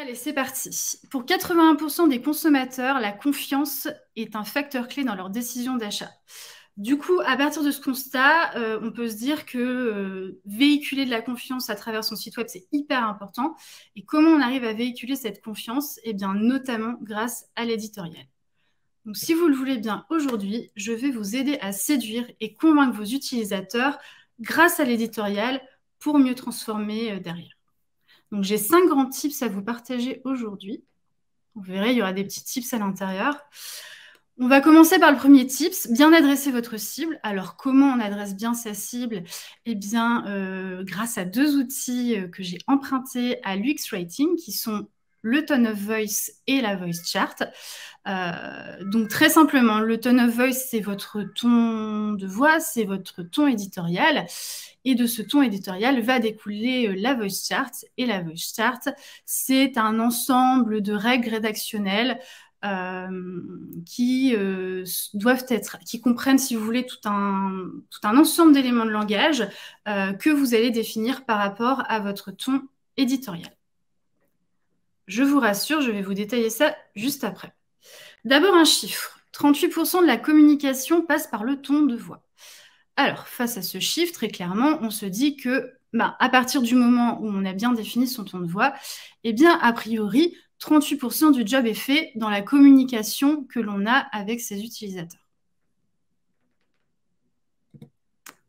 Allez, c'est parti. Pour 81% des consommateurs, la confiance est un facteur clé dans leur décision d'achat. Du coup, à partir de ce constat, on peut se dire que véhiculer de la confiance à travers son site web, c'est hyper important. Et comment on arrive à véhiculer cette confiance? Eh bien, notamment grâce à l'éditorial. Donc, si vous le voulez bien, aujourd'hui, je vais vous aider à séduire et convaincre vos utilisateurs grâce à l'éditorial pour mieux transformer derrière. Donc, j'ai 5 grands tips à vous partager aujourd'hui. Vous verrez, il y aura des petits tips à l'intérieur. On va commencer par le premier tips, bien adresser votre cible. Alors, comment on adresse bien sa cible? Eh bien, grâce à 2 outils que j'ai empruntés à l'UX Writing, qui sont le tone of voice et la voice chart. Donc, très simplement, le tone of voice, c'est votre ton de voix, c'est votre ton éditorial. Et de ce ton éditorial va découler la voice chart. Et la voice chart, c'est un ensemble de règles rédactionnelles qui comprennent, si vous voulez, tout un ensemble d'éléments de langage que vous allez définir par rapport à votre ton éditorial. Je vous rassure, je vais vous détailler ça juste après. D'abord, un chiffre. 38% de la communication passe par le ton de voix. Alors, face à ce chiffre, très clairement, on se dit que, à partir du moment où on a bien défini son ton de voix, eh bien, a priori, 38% du job est fait dans la communication que l'on a avec ses utilisateurs.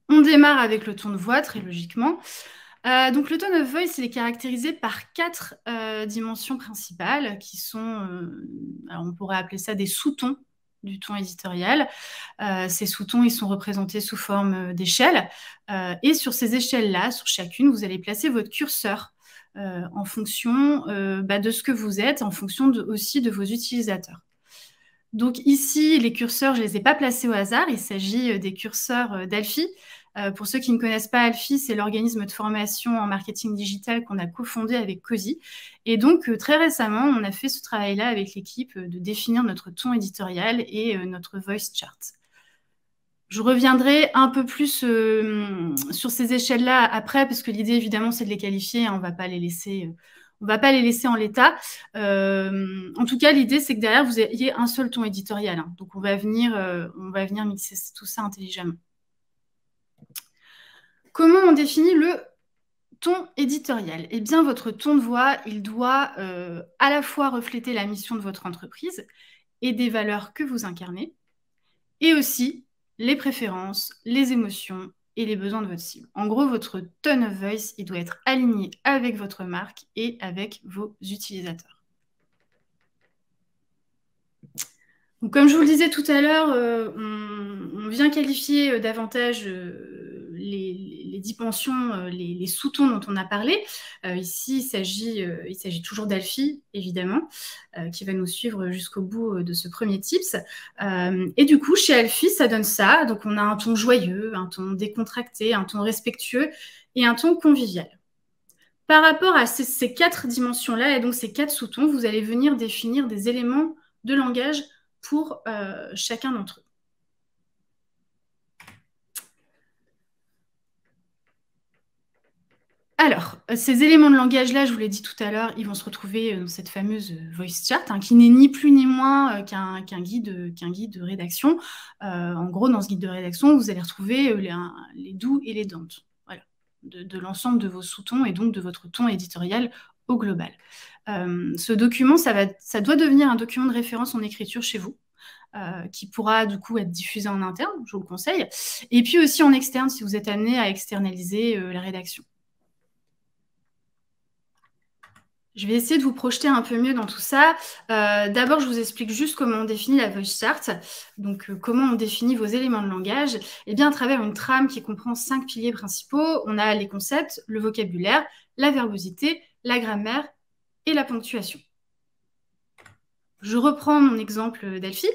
On démarre avec le ton de voix, très logiquement. Donc, le tone of voice, il est caractérisé par 4 dimensions principales qui sont, alors on pourrait appeler ça des sous-tons du ton éditorial. Ces sous-tons, ils sont représentés sous forme d'échelles. Et sur ces échelles-là, sur chacune, vous allez placer votre curseur en fonction de ce que vous êtes, en fonction aussi de vos utilisateurs. Donc ici, les curseurs, je ne les ai pas placés au hasard. Il s'agit des curseurs d'Alfie. Pour ceux qui ne connaissent pas Alfie, c'est l'organisme de formation en marketing digital qu'on a cofondé avec Cozy. Et donc, très récemment, on a fait ce travail-là avec l'équipe de définir notre ton éditorial et notre voice chart. Je reviendrai un peu plus sur ces échelles-là après, parce que l'idée, évidemment, c'est de les qualifier. Hein, on ne va pas les laisser... on ne va pas les laisser en l'état. En tout cas, l'idée, c'est que derrière, vous ayez un seul ton éditorial. Hein. Donc, on va venir mixer tout ça intelligemment. Comment on définit le ton éditorial? Eh bien, votre ton de voix, il doit à la fois refléter la mission de votre entreprise et des valeurs que vous incarnez, et aussi les préférences, les émotions et les besoins de votre cible. En gros, votre tone of voice, il doit être aligné avec votre marque et avec vos utilisateurs. Donc, comme je vous le disais tout à l'heure, on vient qualifier davantage les dimensions, les sous-tons dont on a parlé. Ici, il s'agit toujours d'Alfie, évidemment, qui va nous suivre jusqu'au bout de ce premier tips. Et du coup, chez Alfie, ça donne ça. Donc, on a un ton joyeux, un ton décontracté, un ton respectueux et un ton convivial. Par rapport à ces 4 dimensions-là et donc ces 4 sous-tons, vous allez venir définir des éléments de langage pour chacun d'entre eux. Alors, ces éléments de langage-là, je vous l'ai dit tout à l'heure, ils vont se retrouver dans cette fameuse voice chart, hein, qui n'est ni plus ni moins qu'un guide de rédaction. En gros, dans ce guide de rédaction, vous allez retrouver les do's et les don'ts, voilà, de l'ensemble de vos sous-tons et donc de votre ton éditorial au global. Ce document, ça doit devenir un document de référence en écriture chez vous. Qui pourra du coup être diffusé en interne, je vous le conseille, et puis aussi en externe si vous êtes amené à externaliser la rédaction. Je vais essayer de vous projeter un peu mieux dans tout ça. D'abord, je vous explique juste comment on définit la voice chart. Donc, comment on définit vos éléments de langage? Eh bien, à travers une trame qui comprend 5 piliers principaux, on a les concepts, le vocabulaire, la verbosité, la grammaire et la ponctuation. Je reprends mon exemple d'Alfie.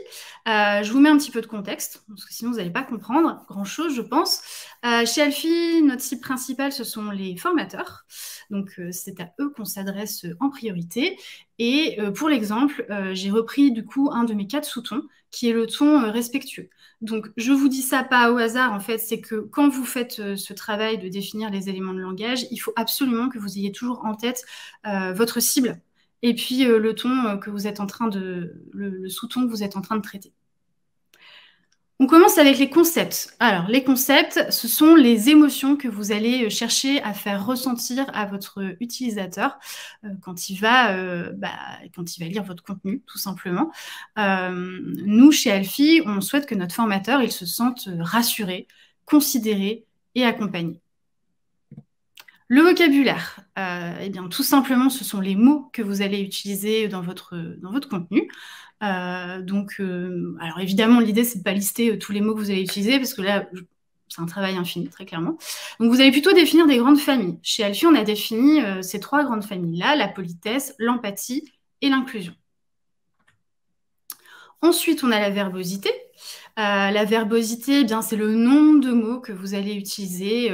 Je vous mets un petit peu de contexte, parce que sinon vous n'allez pas comprendre grand-chose, je pense. Chez Alfie, notre cible principale, ce sont les formateurs. Donc, c'est à eux qu'on s'adresse en priorité. Et pour l'exemple, j'ai repris du coup un de mes 4 sous-tons, qui est le ton respectueux. Donc, je vous dis ça pas au hasard, en fait, c'est que quand vous faites ce travail de définir les éléments de langage, il faut absolument que vous ayez toujours en tête votre cible et puis le ton que vous êtes en train le sous-ton que vous êtes en train de traiter. On commence avec les concepts. Alors, les concepts, ce sont les émotions que vous allez chercher à faire ressentir à votre utilisateur quand il va lire votre contenu, tout simplement. Nous, chez Alfie, on souhaite que notre formateur, il se sente rassuré, considéré et accompagné. Le vocabulaire, eh bien, tout simplement, ce sont les mots que vous allez utiliser dans votre contenu. Alors évidemment, l'idée, c'est de pas lister tous les mots que vous allez utiliser, parce que là, c'est un travail infini, très clairement. Donc, vous allez plutôt définir des grandes familles. Chez Alfie, on a défini ces 3 grandes familles-là, la politesse, l'empathie et l'inclusion. Ensuite, on a la verbosité. La verbosité, eh bien, c'est le nombre de mots que vous allez utiliser.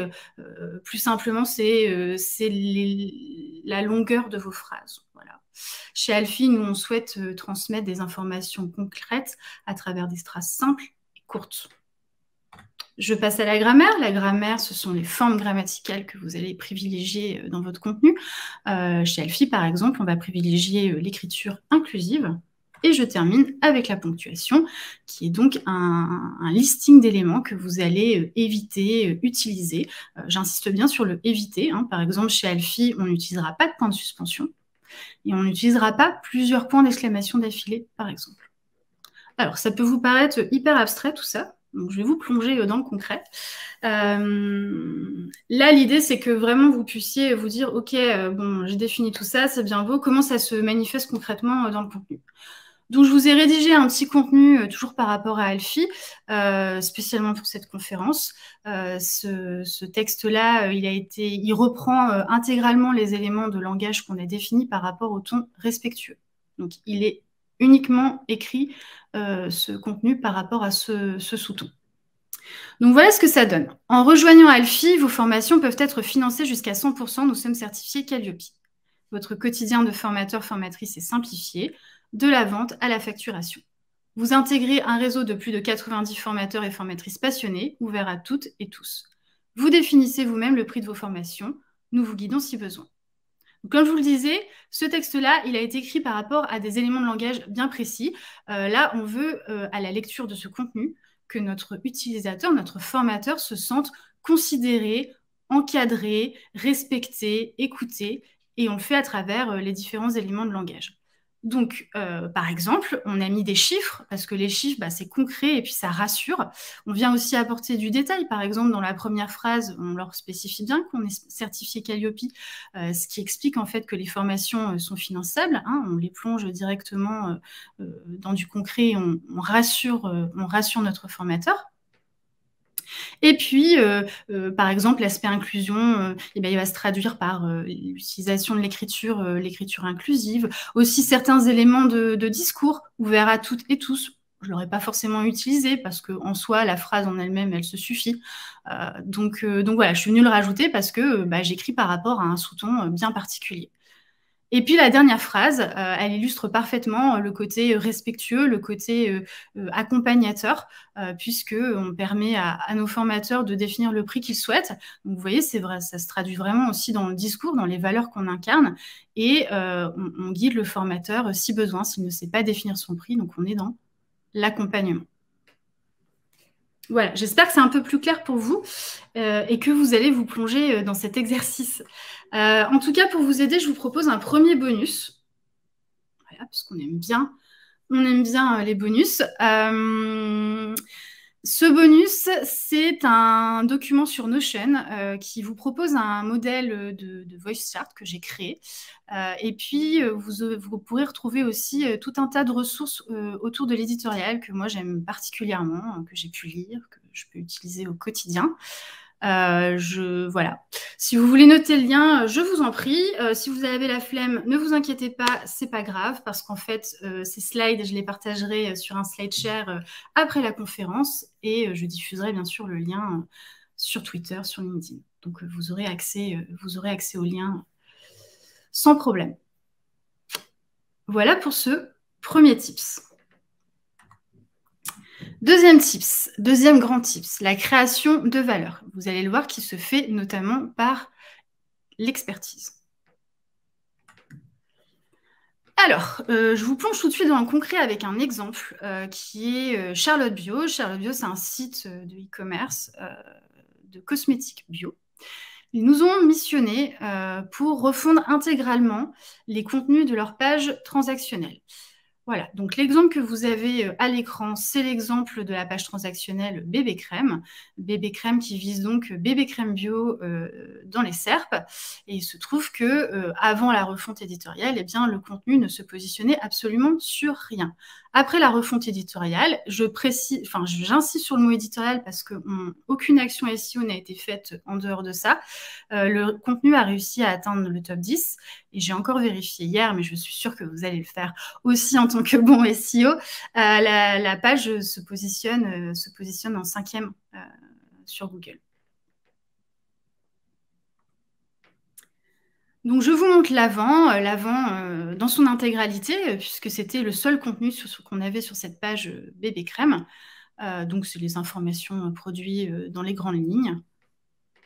Plus simplement, c'est la longueur de vos phrases. Voilà. Chez Alfie, nous, on souhaite transmettre des informations concrètes à travers des phrases simples et courtes. Je passe à la grammaire. La grammaire, ce sont les formes grammaticales que vous allez privilégier dans votre contenu. Chez Alfie, par exemple, on va privilégier l'écriture inclusive. Et je termine avec la ponctuation, qui est donc un listing d'éléments que vous allez éviter, utiliser. J'insiste bien sur le éviter. Hein. Par exemple, chez Alfie, on n'utilisera pas de point de suspension et on n'utilisera pas plusieurs points d'exclamation d'affilée, par exemple. Alors, ça peut vous paraître hyper abstrait, tout ça. Donc, je vais vous plonger dans le concret. Là, l'idée, c'est que vraiment, vous puissiez vous dire, OK, bon, j'ai défini tout ça, c'est bien beau. Comment ça se manifeste concrètement dans le contenu ? Donc, je vous ai rédigé un petit contenu, toujours par rapport à Alfie, spécialement pour cette conférence. Ce texte-là, il reprend intégralement les éléments de langage qu'on a définis par rapport au ton respectueux. Donc, il est uniquement écrit, ce contenu, par rapport à ce sous-ton. Donc, voilà ce que ça donne. En rejoignant Alfie, vos formations peuvent être financées jusqu'à 100%. Nous sommes certifiés Calliope. Votre quotidien de formateur-formatrice est simplifié, de la vente à la facturation. Vous intégrez un réseau de plus de 90 formateurs et formatrices passionnés, ouverts à toutes et tous. Vous définissez vous-même le prix de vos formations. Nous vous guidons si besoin. Donc, comme je vous le disais, ce texte-là, il a été écrit par rapport à des éléments de langage bien précis. Là, on veut, à la lecture de ce contenu, que notre utilisateur, notre formateur se sente considéré, encadré, respecté, écouté, et on le fait à travers les différents éléments de langage. Donc, par exemple, on a mis des chiffres, parce que les chiffres, c'est concret et puis ça rassure. On vient aussi apporter du détail. Par exemple, dans la première phrase, on leur spécifie bien qu'on est certifié Calliope, ce qui explique en fait que les formations sont finançables. Hein, on les plonge directement dans du concret et on rassure notre formateur. Et puis, par exemple, l'aspect inclusion, il va se traduire par l'utilisation de l'écriture inclusive, aussi certains éléments de discours ouverts à toutes et tous. Je ne l'aurais pas forcément utilisé parce qu'en soi, la phrase en elle-même, elle se suffit. Donc voilà, je suis venue le rajouter parce que j'écris par rapport à un sous-ton bien particulier. Et puis la dernière phrase, elle illustre parfaitement le côté respectueux, le côté accompagnateur, puisqu'on permet à nos formateurs de définir le prix qu'ils souhaitent. Donc vous voyez, c'est vrai, ça se traduit vraiment aussi dans le discours, dans les valeurs qu'on incarne, et on guide le formateur si besoin, s'il ne sait pas définir son prix. Donc on est dans l'accompagnement. Voilà, j'espère que c'est un peu plus clair pour vous et que vous allez vous plonger dans cet exercice. En tout cas, pour vous aider, je vous propose un premier bonus. Voilà, parce qu'on aime bien, les bonus. Ce bonus, c'est un document sur Notion qui vous propose un modèle de voice chart que j'ai créé. Et puis, vous pourrez retrouver aussi tout un tas de ressources autour de l'éditorial que moi, j'aime particulièrement, que j'ai pu lire, que je peux utiliser au quotidien. Voilà. Si vous voulez noter le lien, je vous en prie. Si vous avez la flemme, ne vous inquiétez pas, c'est pas grave parce qu'en fait, ces slides, je les partagerai sur un slide share après la conférence et je diffuserai bien sûr le lien sur Twitter, sur LinkedIn. Donc, vous aurez accès au lien sans problème. Voilà pour ce premier tips. Deuxième grand tips, la création de valeur. Vous allez le voir qui se fait notamment par l'expertise. Alors, je vous plonge tout de suite dans le concret avec un exemple qui est Charlotte Bio. Charlotte Bio, c'est un site de e-commerce de cosmétiques bio. Ils nous ont missionnés pour refondre intégralement les contenus de leur page transactionnelle. Voilà, donc l'exemple que vous avez à l'écran, c'est l'exemple de la page transactionnelle Bébé Crème. Bébé Crème qui vise donc Bébé Crème Bio dans les SERP. Et il se trouve que avant la refonte éditoriale, eh bien, le contenu ne se positionnait absolument sur rien. Après la refonte éditoriale, j'insiste sur le mot éditorial parce qu'aucune action SEO n'a été faite en dehors de ça. Le contenu a réussi à atteindre le top 10 et j'ai encore vérifié hier, mais je suis sûre que vous allez le faire aussi en tant que bon SEO. La page se positionne en 5e sur Google. Donc, je vous montre l'avant dans son intégralité, puisque c'était le seul contenu qu'on avait sur cette page Bébé Crème. Donc, c'est les informations produits dans les grandes lignes.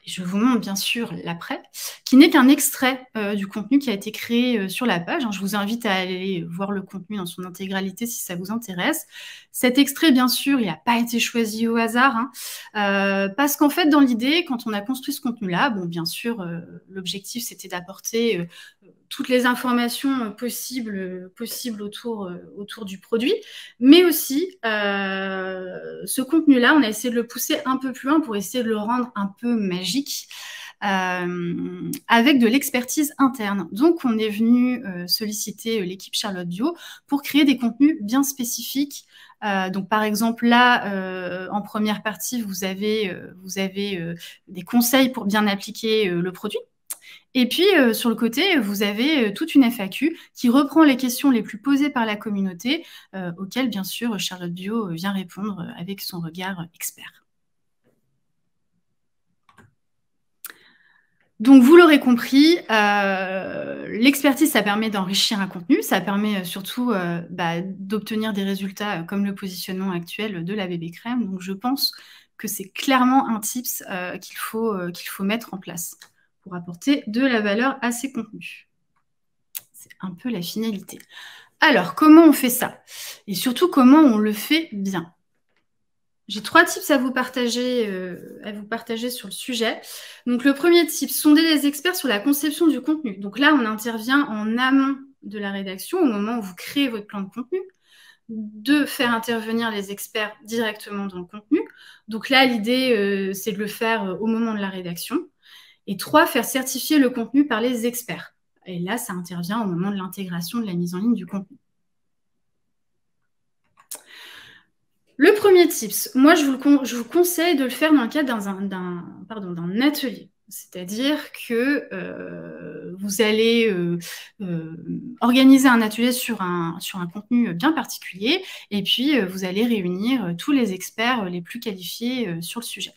Et je vous montre bien sûr l'après, qui n'est qu'un extrait du contenu qui a été créé sur la page. Je vous invite à aller voir le contenu dans son intégralité si ça vous intéresse. Cet extrait, bien sûr, il n'a pas été choisi au hasard, parce qu'en fait, dans l'idée, quand on a construit ce contenu-là, bon, bien sûr, l'objectif, c'était d'apporter toutes les informations possibles autour du produit, mais aussi ce contenu-là, on a essayé de le pousser un peu plus loin pour essayer de le rendre un peu magique, avec de l'expertise interne. Donc, on est venu solliciter l'équipe Charlotte Bio pour créer des contenus bien spécifiques. Donc, par exemple, là, en première partie, vous avez des conseils pour bien appliquer le produit. Et puis, sur le côté, vous avez toute une FAQ qui reprend les questions les plus posées par la communauté, auxquelles, bien sûr, Charlotte Bio vient répondre avec son regard expert. Donc, vous l'aurez compris, l'expertise, ça permet d'enrichir un contenu, ça permet surtout d'obtenir des résultats comme le positionnement actuel de la Bébé Crème. Donc, je pense que c'est clairement un tips qu'il faut mettre en place pour apporter de la valeur à ces contenus. C'est un peu la finalité. Alors, comment on fait ça? Et surtout, comment on le fait bien? J'ai 3 tips à vous partager sur le sujet. Donc, le premier tip, sonder les experts sur la conception du contenu. Donc là, on intervient en amont de la rédaction, au moment où vous créez votre plan de contenu. 2, faire intervenir les experts directement dans le contenu. Donc là, l'idée, c'est de le faire au moment de la rédaction. Et 3, faire certifier le contenu par les experts. Et là, ça intervient au moment de l'intégration de la mise en ligne du contenu. Le premier tips, moi, je vous conseille de le faire dans le cadre d'un atelier. C'est-à-dire que vous allez organiser un atelier sur un contenu bien particulier et puis vous allez réunir tous les experts les plus qualifiés sur le sujet.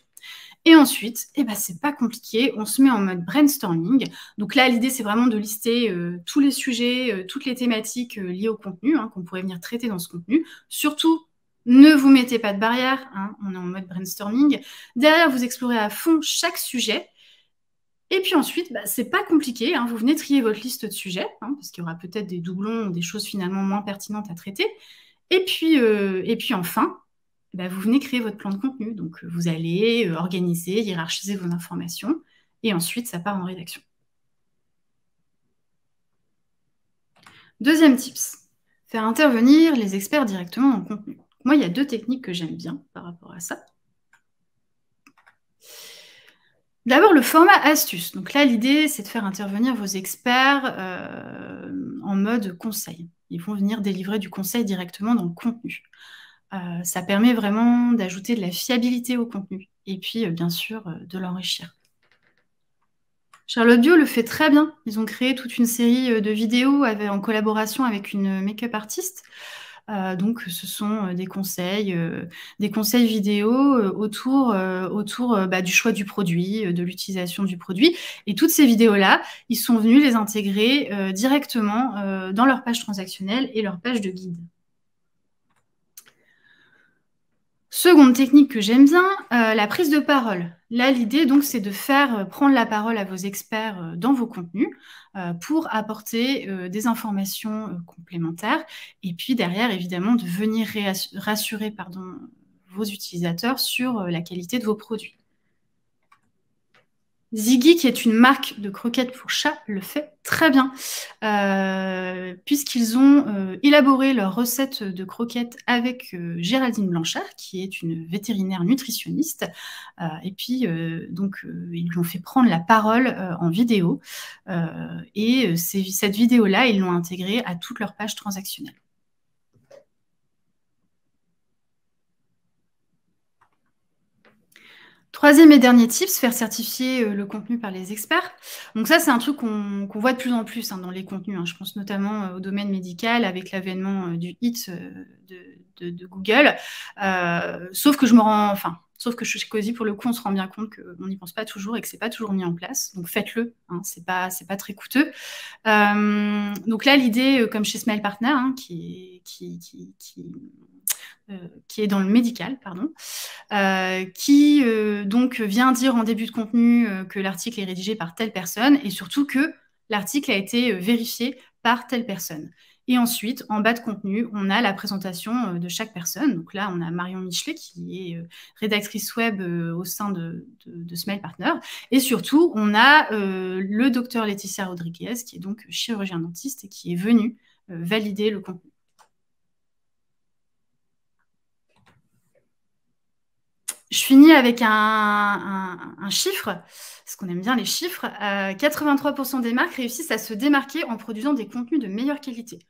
Et ensuite, c'est pas compliqué, on se met en mode brainstorming. Donc là, l'idée, c'est vraiment de lister tous les sujets, toutes les thématiques liées au contenu qu'on pourrait venir traiter dans ce contenu. Surtout, ne vous mettez pas de barrière, on est en mode brainstorming. Derrière, vous explorez à fond chaque sujet. Et puis ensuite, c'est pas compliqué, vous venez trier votre liste de sujets, parce qu'il y aura peut-être des doublons ou des choses finalement moins pertinentes à traiter. Et puis enfin, vous venez créer votre plan de contenu. Donc, vous allez organiser, hiérarchiser vos informations et ensuite, ça part en rédaction. Deuxième tips, faire intervenir les experts directement dans le contenu. Moi, il y a 2 techniques que j'aime bien par rapport à ça. D'abord, le format astuce. Donc là, l'idée, c'est de faire intervenir vos experts en mode conseil. Ils vont venir délivrer du conseil directement dans le contenu. Ça permet vraiment d'ajouter de la fiabilité au contenu et puis, bien sûr, de l'enrichir. Charlotte Bio le fait très bien. Ils ont créé toute une série de vidéos en collaboration avec une make-up artiste. Donc, ce sont des conseils vidéo autour du choix du produit, de l'utilisation du produit. Et toutes ces vidéos-là, ils sont venus les intégrer directement dans leur page transactionnelle et leur page de guide. Seconde technique que j'aime bien, la prise de parole. Là, l'idée, donc, c'est de faire prendre la parole à vos experts dans vos contenus pour apporter des informations complémentaires et puis derrière, évidemment, de venir rassurer vos utilisateurs sur la qualité de vos produits. Ziggy, qui est une marque de croquettes pour chats, le fait très bien, puisqu'ils ont élaboré leur recette de croquettes avec Géraldine Blanchard, qui est une vétérinaire nutritionniste, et puis ils lui ont fait prendre la parole en vidéo, et cette vidéo-là, ils l'ont intégrée à toutes leurs pages transactionnelles. Troisième et dernier tips, faire certifier le contenu par les experts. Donc ça, c'est un truc qu'on voit de plus en plus dans les contenus. Je pense notamment au domaine médical avec l'avènement du HIT de Google. Sauf que sauf que chez Cozy, pour le coup, on se rend bien compte qu'on n'y pense pas toujours et que c'est pas toujours mis en place. Donc faites-le, c'est pas très coûteux. Donc là, l'idée, comme chez Smile Partner, qui est dans le médical, pardon, qui donc vient dire en début de contenu que l'article est rédigé par telle personne et surtout que l'article a été vérifié par telle personne. Et ensuite, en bas de contenu, on a la présentation de chaque personne. Donc là, on a Marion Michelet, qui est rédactrice web au sein de Smile Partner. Et surtout, on a le docteur Laetitia Rodriguez, qui est donc chirurgien dentiste et qui est venu valider le contenu. Je finis avec un chiffre, parce qu'on aime bien les chiffres. 83% des marques réussissent à se démarquer en produisant des contenus de meilleure qualité.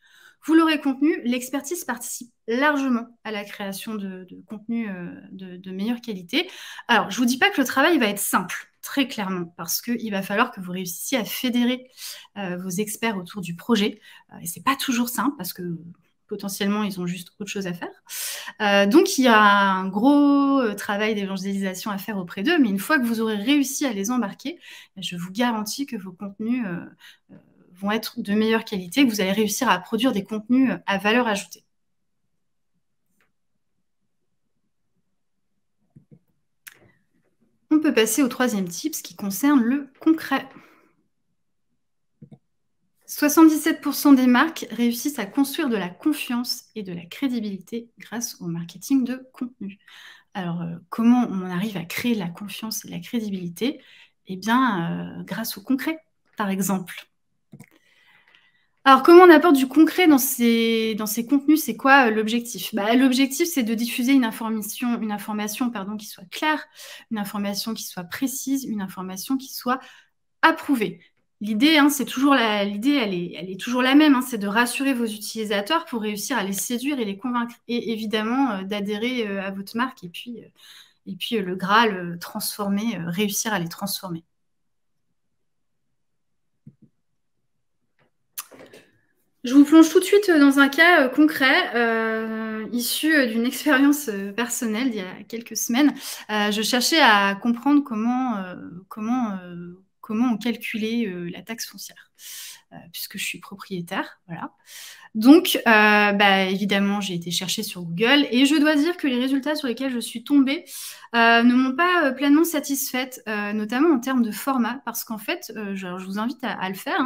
Vous l'aurez compris, l'expertise participe largement à la création de contenus de meilleure qualité. Alors, je ne vous dis pas que le travail va être simple, très clairement, parce qu'il va falloir que vous réussissiez à fédérer vos experts autour du projet. Et ce n'est pas toujours simple, parce que potentiellement, ils ont juste autre chose à faire. Donc, il y a un gros travail d'évangélisation à faire auprès d'eux, mais une fois que vous aurez réussi à les embarquer, je vous garantis que vos contenus vont être de meilleure qualité, que vous allez réussir à produire des contenus à valeur ajoutée. On peut passer au troisième type, ce qui concerne le concret. 77% des marques réussissent à construire de la confiance et de la crédibilité grâce au marketing de contenu. Alors, comment on arrive à créer la confiance et la crédibilité? Eh bien, grâce au concret, par exemple. Alors, comment on apporte du concret dans ces contenus? C'est quoi l'objectif? L'objectif, c'est de diffuser une information qui soit claire, une information qui soit précise, une information qui soit approuvée. L'idée, c'est toujours l'idée, elle est toujours la même, c'est de rassurer vos utilisateurs pour réussir à les séduire et les convaincre, et évidemment d'adhérer à votre marque, et puis le Graal, réussir à les transformer. Je vous plonge tout de suite dans un cas concret, issu d'une expérience personnelle d'il y a quelques semaines. Je cherchais à comprendre comment on calculait la taxe foncière, puisque je suis propriétaire, voilà. Donc, évidemment, j'ai été chercher sur Google et je dois dire que les résultats sur lesquels je suis tombée ne m'ont pas pleinement satisfaite, notamment en termes de format, parce qu'en fait, je vous invite à le faire.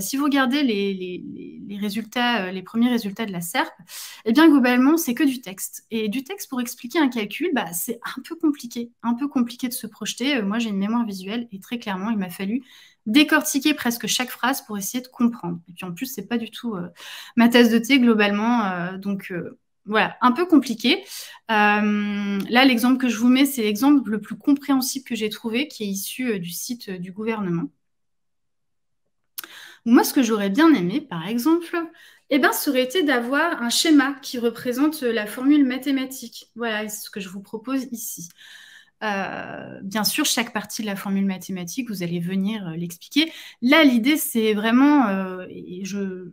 Si vous regardez les résultats, les premiers résultats de la SERP, eh bien, globalement, c'est que du texte. Et du texte pour expliquer un calcul, c'est un peu compliqué de se projeter. Moi, j'ai une mémoire visuelle et très clairement, il m'a fallu décortiquer presque chaque phrase pour essayer de comprendre. Et puis en plus, c'est pas du tout ma tasse de thé globalement, donc voilà, un peu compliqué. Là, l'exemple que je vous mets, c'est l'exemple le plus compréhensible que j'ai trouvé, qui est issu du site du gouvernement. Moi, ce que j'aurais bien aimé, par exemple, ça aurait été d'avoir un schéma qui représente la formule mathématique. Voilà, c'est ce que je vous propose ici. Bien sûr, chaque partie de la formule mathématique, vous allez venir l'expliquer. Là, l'idée, c'est vraiment, et je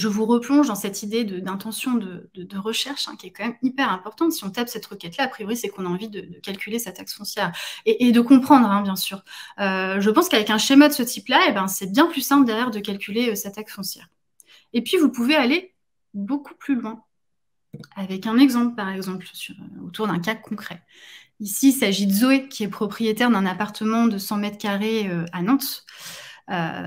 vous replonge dans cette idée d'intention de recherche qui est quand même hyper importante. Si on tape cette requête-là, a priori, c'est qu'on a envie de calculer sa taxe foncière et de comprendre, bien sûr. Je pense qu'avec un schéma de ce type-là, c'est bien plus simple derrière de calculer sa taxe foncière. Et puis, vous pouvez aller beaucoup plus loin. avec un exemple, par exemple, autour d'un cas concret. Ici, il s'agit de Zoé, qui est propriétaire d'un appartement de 100 mètres carrés à Nantes.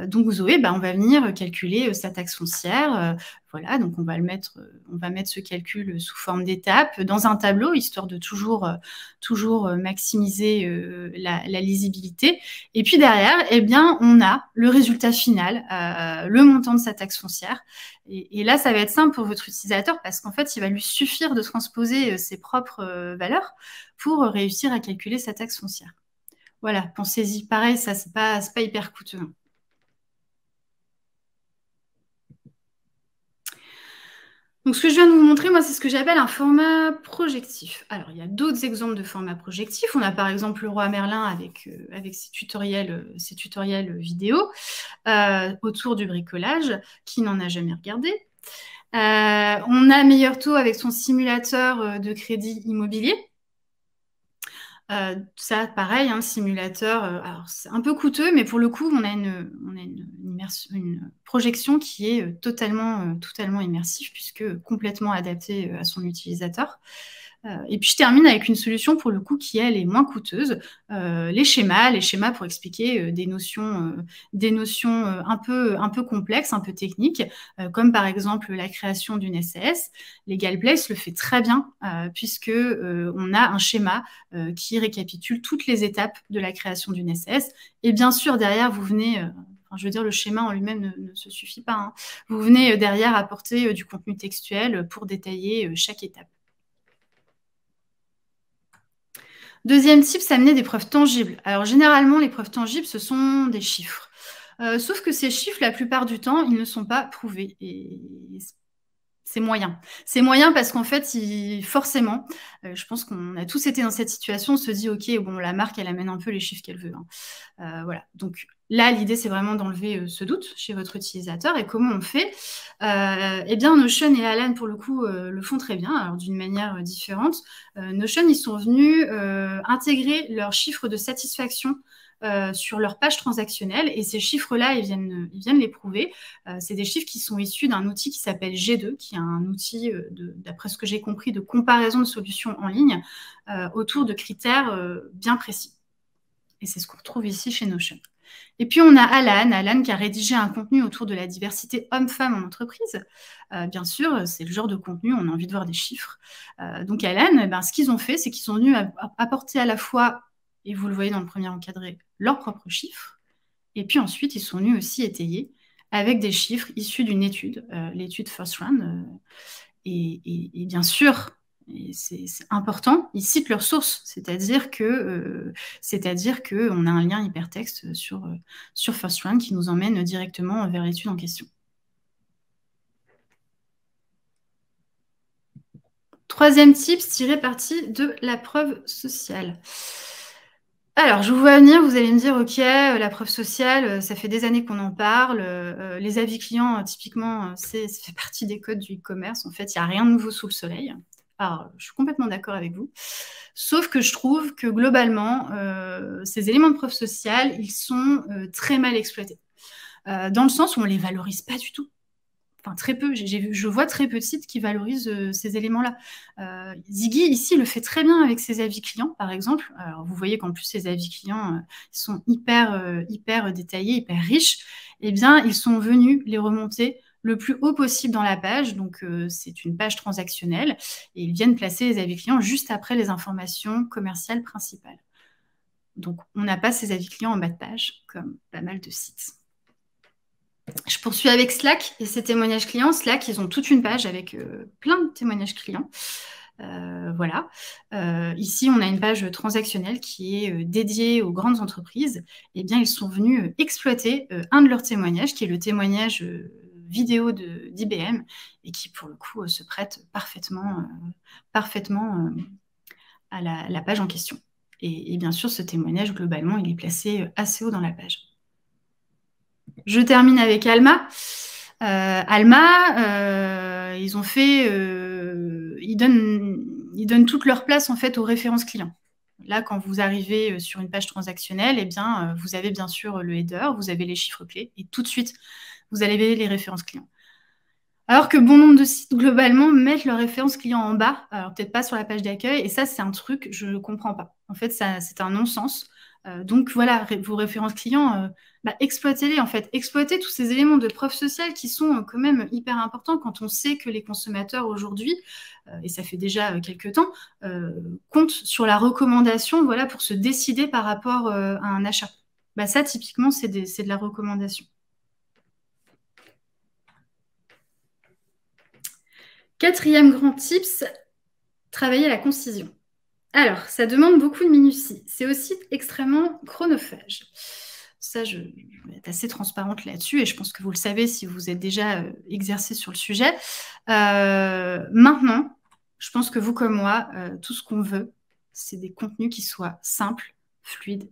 Donc Zoé, on va venir calculer sa taxe foncière. Voilà, donc on va mettre ce calcul sous forme d'étapes dans un tableau, histoire de toujours maximiser la lisibilité. Et puis derrière, on a le résultat final, le montant de sa taxe foncière. Et là, ça va être simple pour votre utilisateur parce qu'en fait, il va lui suffire de transposer ses propres valeurs pour réussir à calculer sa taxe foncière. Voilà, pensez-y. Pareil, ça, c'est pas hyper coûteux. Donc, ce que je viens de vous montrer, moi, c'est ce que j'appelle un format projectif. Alors, il y a d'autres exemples de formats projectifs. On a par exemple le roi Merlin avec ses tutoriels vidéo autour du bricolage. Qui n'en a jamais regardé? On a Meilleur Taux avec son simulateur de crédit immobilier. Ça, pareil, simulateur. Alors, c'est un peu coûteux, mais pour le coup, on a une projection qui est totalement immersive, puisque complètement adaptée à son utilisateur. Et puis, je termine avec une solution, pour le coup, qui, elle, est moins coûteuse. Les schémas pour expliquer des notions un peu complexes, un peu techniques, comme par exemple la création d'une SAS. LegalPlace le fait très bien, puisque on a un schéma qui récapitule toutes les étapes de la création d'une SAS. Et bien sûr, derrière, vous venez... je veux dire, le schéma en lui-même ne se suffit pas. Vous venez derrière apporter du contenu textuel pour détailler chaque étape. Deuxième type, c'est amener des preuves tangibles. Alors, généralement, les preuves tangibles, ce sont des chiffres. Sauf que ces chiffres, la plupart du temps, ils ne sont pas prouvés. Et c'est moyen. C'est moyen parce qu'en fait, forcément, je pense qu'on a tous été dans cette situation, on se dit, OK, bon, la marque, elle amène un peu les chiffres qu'elle veut. Voilà. Donc là, l'idée, c'est vraiment d'enlever ce doute chez votre utilisateur. Et comment on fait? Eh bien, Notion et Alan, pour le coup, le font très bien, alors d'une manière différente. Notion, ils sont venus intégrer leurs chiffres de satisfaction sur leur page transactionnelle, et ces chiffres-là, ils viennent les prouver. C'est des chiffres qui sont issus d'un outil qui s'appelle G2, qui est un outil, d'après ce que j'ai compris, de comparaison de solutions en ligne autour de critères bien précis. Et c'est ce qu'on retrouve ici chez Notion. Et puis, on a Alan qui a rédigé un contenu autour de la diversité homme-femme en entreprise. Bien sûr, c'est le genre de contenu, on a envie de voir des chiffres. Donc, Alan, ce qu'ils ont fait, c'est qu'ils sont venus apporter à la fois, et vous le voyez dans le premier encadré, leurs propres chiffres. Et puis ensuite, ils sont venus aussi étayer avec des chiffres issus d'une étude, l'étude First Round. Et bien sûr, et c'est important, ils citent leurs sources, c'est-à-dire qu'on a un lien hypertexte sur First Round qui nous emmène directement vers l'étude en question. Troisième tips, tirer parti de la preuve sociale. Alors, je vous vois venir, vous allez me dire, OK, la preuve sociale, ça fait des années qu'on en parle. Les avis clients, typiquement, ça fait partie des codes du e-commerce. En fait, il n'y a rien de nouveau sous le soleil. Alors, je suis complètement d'accord avec vous. Sauf que je trouve que globalement, ces éléments de preuve sociale, ils sont très mal exploités. Dans le sens où on ne les valorise pas du tout. Enfin, très peu. Je vois très peu de sites qui valorisent ces éléments-là. Ziggy, ici, le fait très bien avec ses avis clients, par exemple. Alors, vous voyez qu'en plus, ces avis clients ils sont hyper détaillés, hyper riches. Eh bien, ils sont venus les remonter le plus haut possible dans la page. Donc, c'est une page transactionnelle. Et ils viennent placer les avis clients juste après les informations commerciales principales. Donc, on n'a pas ces avis clients en bas de page, comme pas mal de sites. Je poursuis avec Slack et ses témoignages clients. Slack, ils ont toute une page avec plein de témoignages clients. Voilà. Ici, on a une page transactionnelle qui est dédiée aux grandes entreprises. Eh bien, ils sont venus exploiter un de leurs témoignages, qui est le témoignage vidéo d'IBM, et qui, pour le coup, se prête parfaitement à la page en question. Et bien sûr, ce témoignage, globalement, il est placé assez haut dans la page. Je termine avec Alma. Alma, ils donnent toute leur place en fait aux références clients. Là, quand vous arrivez sur une page transactionnelle, eh bien, vous avez bien sûr le header, vous avez les chiffres clés, et tout de suite, vous allez ver les références clients. Alors que bon nombre de sites, globalement, mettent leurs références clients en bas, alors peut-être pas sur la page d'accueil, et ça, c'est un truc, je ne comprends pas. En fait, ça, c'est un non-sens. Donc voilà, vos références clients, exploitez-les en fait. Exploitez tous ces éléments de preuve sociale qui sont quand même hyper importants quand on sait que les consommateurs aujourd'hui, et ça fait déjà quelques temps, comptent sur la recommandation, voilà, pour se décider par rapport à un achat. Ça, typiquement, c'est de la recommandation. Quatrième grand tips, travailler la concision. Alors, ça demande beaucoup de minutie. C'est aussi extrêmement chronophage. Ça, je vais être assez transparente là-dessus et je pense que vous le savez si vous êtes déjà exercé sur le sujet. Maintenant, je pense que vous comme moi, tout ce qu'on veut, c'est des contenus qui soient simples, fluides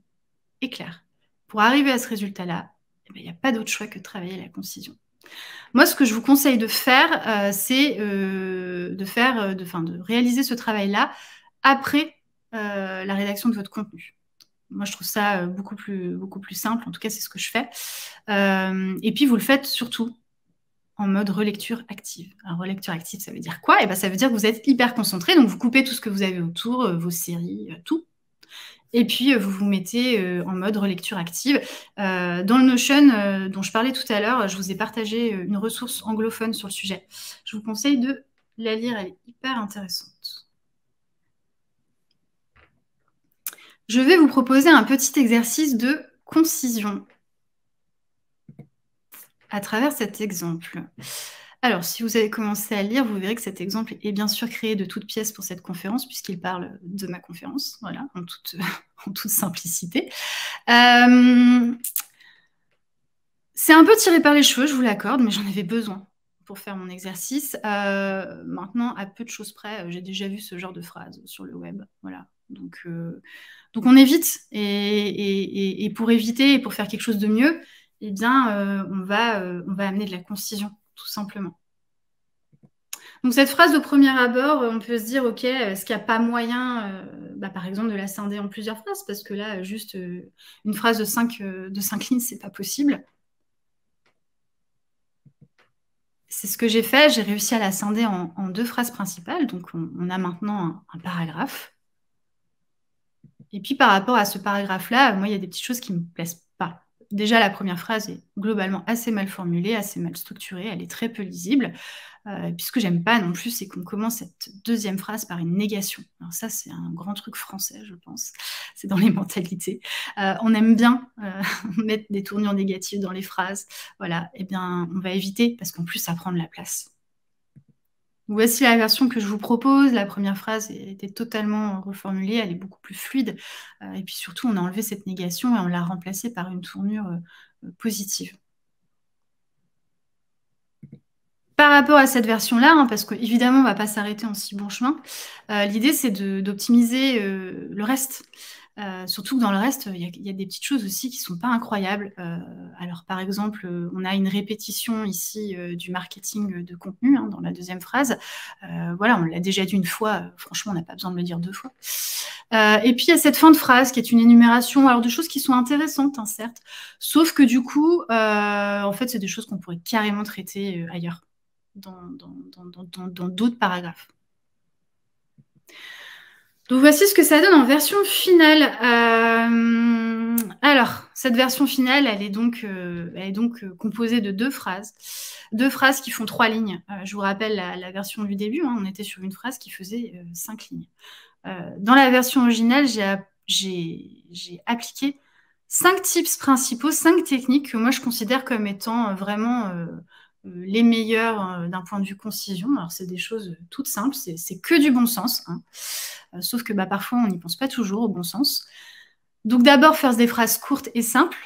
et clairs. Pour arriver à ce résultat-là, il n'y a pas d'autre choix que de travailler la concision. Moi, ce que je vous conseille de faire, c'est de réaliser ce travail-là après la rédaction de votre contenu. Moi, je trouve ça beaucoup plus simple. En tout cas, c'est ce que je fais. Et puis, vous le faites surtout en mode relecture active. Alors, relecture active, ça veut dire quoi? Ça veut dire que vous êtes hyper concentré. Donc, vous coupez tout ce que vous avez autour, vos séries, tout. Et puis, vous vous mettez en mode relecture active. Dans le Notion dont je parlais tout à l'heure, je vous ai partagé une ressource anglophone sur le sujet. Je vous conseille de la lire, elle est hyper intéressante. Je vais vous proposer un petit exercice de concision à travers cet exemple. Alors, si vous avez commencé à lire, vous verrez que cet exemple est bien sûr créé de toutes pièces pour cette conférence, puisqu'il parle de ma conférence, voilà, en toute simplicité. C'est un peu tiré par les cheveux, je vous l'accorde, mais j'en avais besoin pour faire mon exercice. Maintenant, à peu de choses près, j'ai déjà vu ce genre de phrase sur le web. Voilà. Donc on évite. Et pour éviter et pour faire quelque chose de mieux, eh bien, on va amener de la concision, tout simplement. Donc cette phrase de premier abord, on peut se dire, ok, est-ce qu'il n'y a pas moyen, par exemple, de la scinder en plusieurs phrases? Parce que là, juste une phrase de 5 lignes, c'est pas possible. C'est ce que j'ai fait, j'ai réussi à la scinder en 2 phrases principales, donc on a maintenant un paragraphe. Et puis par rapport à ce paragraphe-là, moi, il y a des petites choses qui ne me plaisent pas. Déjà, la première phrase est globalement assez mal formulée, assez mal structurée, elle est très peu lisible. Puis ce que j'aime pas non plus, c'est qu'on commence cette deuxième phrase par une négation. Alors ça, c'est un grand truc français, je pense. C'est dans les mentalités. On aime bien mettre des tournures négatives dans les phrases. Voilà, eh bien, on va éviter parce qu'en plus, ça prend de la place. Voici la version que je vous propose. La première phrase était totalement reformulée, elle est beaucoup plus fluide. Et puis surtout, on a enlevé cette négation et on l'a remplacée par une tournure positive. Par rapport à cette version-là, parce qu'évidemment, on ne va pas s'arrêter en si bon chemin, l'idée, c'est d'optimiser le reste. Surtout que dans le reste, il y a des petites choses aussi qui ne sont pas incroyables. Alors, par exemple, on a une répétition ici du marketing de contenu dans la deuxième phrase. Voilà, on l'a déjà dit une fois. Franchement, on n'a pas besoin de le dire 2 fois. Et puis, il y a cette fin de phrase qui est une énumération de choses qui sont intéressantes, certes. Sauf que du coup, en fait, c'est des choses qu'on pourrait carrément traiter ailleurs, dans d'autres paragraphes. Donc voici ce que ça donne en version finale. Alors, cette version finale, elle est donc composée de 2 phrases. 2 phrases qui font 3 lignes. Je vous rappelle la version du début, on était sur une phrase qui faisait 5 lignes. Dans la version originale, j'ai appliqué 5 tips principaux, 5 techniques que moi je considère comme étant vraiment les meilleures d'un point de vue concision. Alors c'est des choses toutes simples, c'est que du bon sens. Sauf que parfois on n'y pense pas toujours au bon sens. Donc d'abord faire des phrases courtes et simples.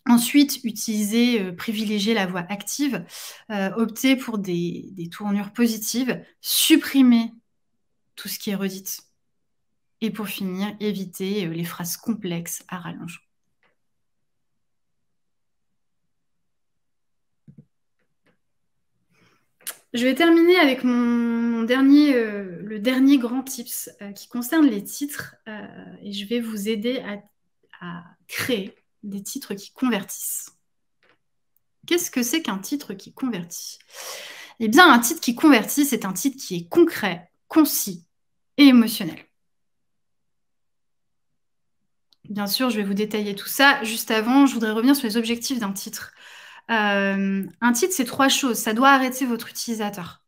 Ensuite, privilégier la voix active, opter pour des tournures positives, supprimer tout ce qui est redite. Et pour finir, éviter les phrases complexes à rallonge. Je vais terminer avec le dernier grand tips qui concerne les titres et je vais vous aider à créer des titres qui convertissent. Qu'est-ce que c'est qu'un titre qui convertit? Eh bien, un titre qui convertit, c'est un titre qui est concret, concis et émotionnel. Bien sûr, je vais vous détailler tout ça. Juste avant, je voudrais revenir sur les objectifs d'un titre. Un titre, c'est 3 choses. Ça doit arrêter votre utilisateur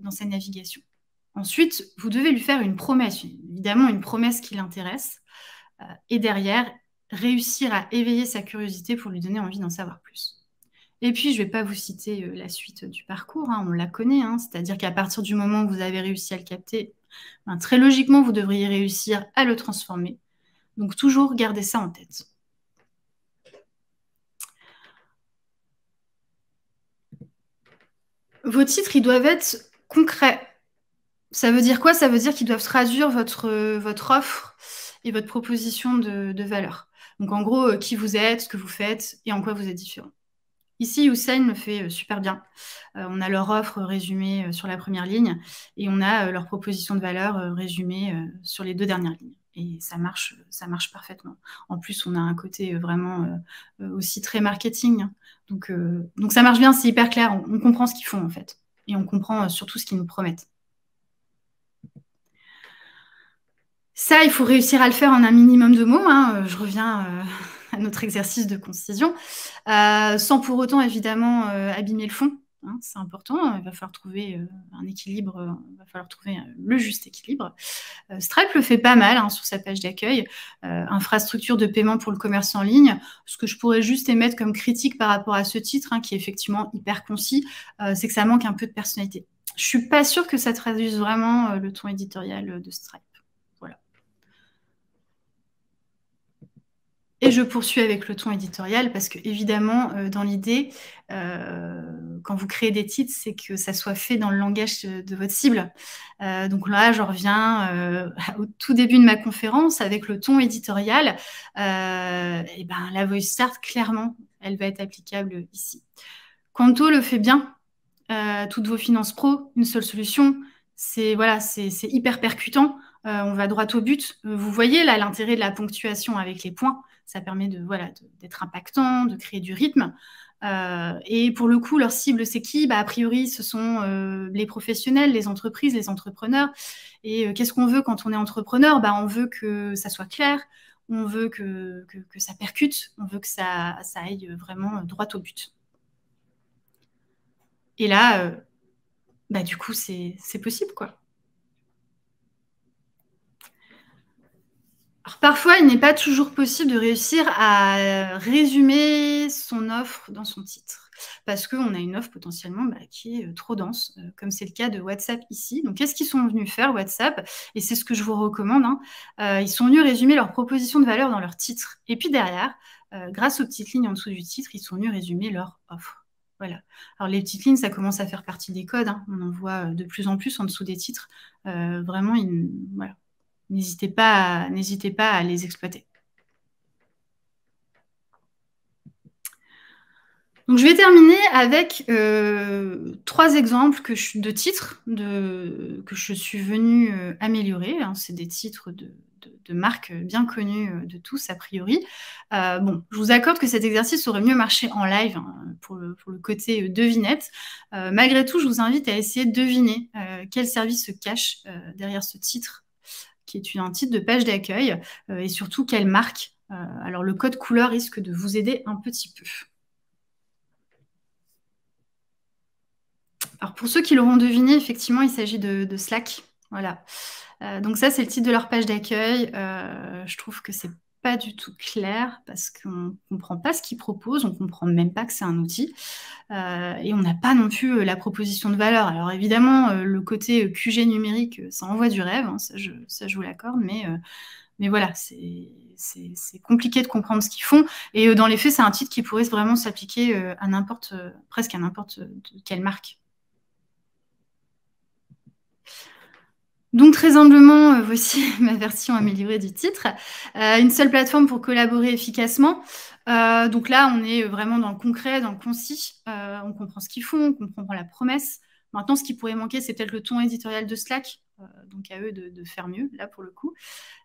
dans sa navigation. Ensuite, vous devez lui faire une promesse, évidemment une promesse qui l'intéresse. Et derrière, réussir à éveiller sa curiosité pour lui donner envie d'en savoir plus. Et puis, je ne vais pas vous citer la suite du parcours, hein, on la connaît, hein, c'est-à-dire qu'à partir du moment où vous avez réussi à le capter, ben, très logiquement, vous devriez réussir à le transformer. Donc, toujours garder ça en tête. Vos titres, ils doivent être concrets. Ça veut dire quoi? Ça veut dire qu'ils doivent traduire votre offre et votre proposition de valeur. Donc, en gros, qui vous êtes, ce que vous faites et en quoi vous êtes différent. Ici, Yousign le fait super bien. On a leur offre résumée sur la première ligne et on a leur proposition de valeur résumée sur les 2 dernières lignes. Et ça marche parfaitement. En plus, on a un côté vraiment aussi très marketing. Donc ça marche bien, c'est hyper clair. On comprend ce qu'ils font en fait. Et on comprend surtout ce qu'ils nous promettent. Ça, il faut réussir à le faire en un minimum de mots, hein. Je reviens à notre exercice de concision, sans pour autant, évidemment, abîmer le fond, hein, c'est important. Il va falloir trouver un équilibre, il va falloir trouver le juste équilibre. Stripe le fait pas mal hein, sur sa page d'accueil. Infrastructure de paiement pour le commerce en ligne. Ce que je pourrais juste émettre comme critique par rapport à ce titre, hein, qui est effectivement hyper concis, c'est que ça manque un peu de personnalité. Je suis pas sûre que ça traduise vraiment le ton éditorial de Stripe. Et je poursuis avec le ton éditorial parce que, évidemment, dans l'idée, quand vous créez des titres, c'est que ça soit fait dans le langage de votre cible. Donc là, je reviens au tout début de ma conférence avec le ton éditorial. Et ben, la voice start, clairement, elle va être applicable ici. Quanto le fait bien. Toutes vos finances pro, une seule solution. C'est voilà, c'est hyper percutant. On va droit au but. Vous voyez là l'intérêt de la ponctuation avec les points. Ça permet d'être impactant, de créer du rythme. Et pour le coup, leur cible, c'est qui? A priori, ce sont les professionnels, les entreprises, les entrepreneurs. Et qu'est-ce qu'on veut quand on est entrepreneur? On veut que ça soit clair, on veut que ça percute, on veut que ça aille vraiment droit au but. Et là, du coup, c'est possible, quoi. Alors, parfois, il n'est pas toujours possible de réussir à résumer son offre dans son titre, parce qu'on a une offre potentiellement qui est trop dense, comme c'est le cas de WhatsApp ici. Donc, qu'est-ce qu'ils sont venus faire, WhatsApp? Et c'est ce que je vous recommande. Hein. Ils sont venus résumer leur proposition de valeur dans leur titre. Et puis derrière, grâce aux petites lignes en dessous du titre, ils sont venus résumer leur offre. Voilà. Alors les petites lignes, ça commence à faire partie des codes. Hein. On en voit de plus en plus en dessous des titres. Vraiment, voilà. N'hésitez pas à les exploiter. Donc, je vais terminer avec 3 exemples de titres que je suis venue améliorer. Hein. C'est des titres de marques bien connues de tous, a priori. Bon, je vous accorde que cet exercice aurait mieux marché en live hein, pour le côté devinette. Malgré tout, je vous invite à essayer de deviner quel service se cache derrière ce titre, qui est un titre de page d'accueil, et surtout quelle marque. Alors, le code couleur risque de vous aider un petit peu. Alors pour ceux qui l'auront deviné, effectivement, il s'agit de Slack. Voilà. Donc ça, c'est le titre de leur page d'accueil. Je trouve que c'est pas du tout clair parce qu'on ne comprend pas ce qu'ils proposent, on ne comprend même pas que c'est un outil. Et on n'a pas non plus la proposition de valeur. Alors évidemment, le côté QG numérique, ça envoie du rêve, hein, ça je vous l'accorde, mais voilà, c'est compliqué de comprendre ce qu'ils font. Et dans les faits, c'est un titre qui pourrait vraiment s'appliquer à presque à n'importe quelle marque. Donc très humblement, voici ma version améliorée du titre. Une seule plateforme pour collaborer efficacement. Donc là, on est vraiment dans le concret, dans le concis. On comprend ce qu'ils font, on comprend la promesse. Maintenant, ce qui pourrait manquer, c'est peut-être le ton éditorial de Slack. Donc à eux de faire mieux, là, pour le coup.